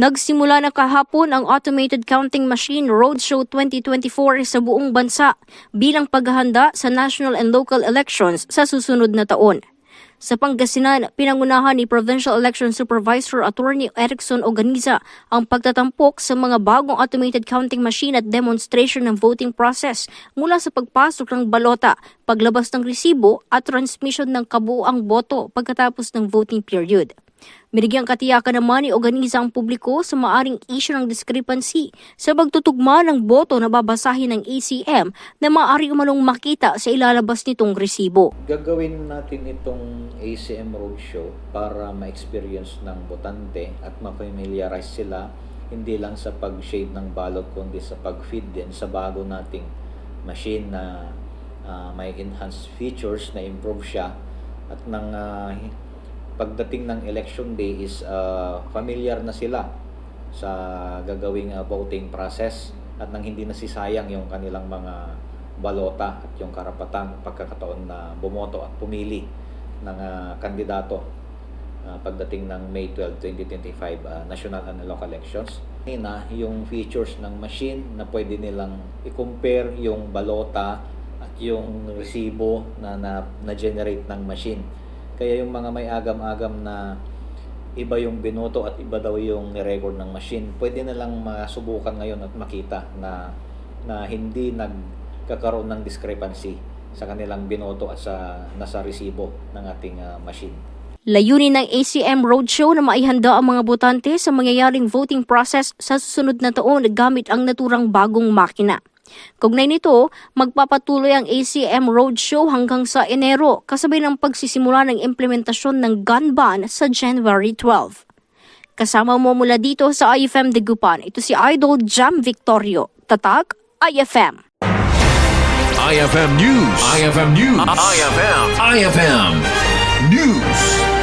Nagsimula na kahapon ang Automated Counting Machine Roadshow 2024 sa buong bansa bilang paghahanda sa national and local elections sa susunod na taon. Sa Pangasinan, pinangunahan ni Provincial Election Supervisor Attorney Erickson Oganiza ang pagtatampok sa mga bagong automated counting machine at demonstration ng voting process mula sa pagpasok ng balota, paglabas ng resibo at transmission ng kabuuang boto pagkatapos ng voting period. Binigyang katiyakan naman ni Oganiza ang publiko sa maaring issue ng discrepancy sa pagtutugma ng boto na babasahin ng ACM na maaari umanong makita sa ilalabas nitong resibo. Gagawin natin itong ACM Roadshow para ma-experience ng botante at ma-familiarize sila hindi lang sa pag-shade ng ballot kundi sa pag-feed din sa bago nating machine na may enhanced features na improve siya at pagdating ng election day is familiar na sila sa gagawing voting process at nang hindi nasisayang yung kanilang mga balota at yung karapatang pagkakataon na bumoto at pumili ng kandidato pagdating ng May 12, 2025 national and local elections. Yung features ng machine na pwede nilang i-compare yung balota at yung resibo na generate ng machine. Kaya yung mga may agam-agam na iba yung binoto at iba daw yung nirecord ng machine, pwede na lang masubukan ngayon at makita na hindi nagkakaroon ng discrepancy sa kanilang binoto at sa nasa resibo ng ating machine. Layunin ng ACM Roadshow na maihanda ang mga botante sa mangyayaring voting process sa susunod na taon gamit ang naturang bagong makina. Kaugnay nito, magpapatuloy ang ACM Roadshow hanggang sa Enero kasabay ng pagsisimula ng implementasyon ng gun ban sa January 12. Kasama mo mula dito sa IFM Dagupan, ito si Idol Jam Victorio, Tatak IFM. IFM News. IFM News. IFM News.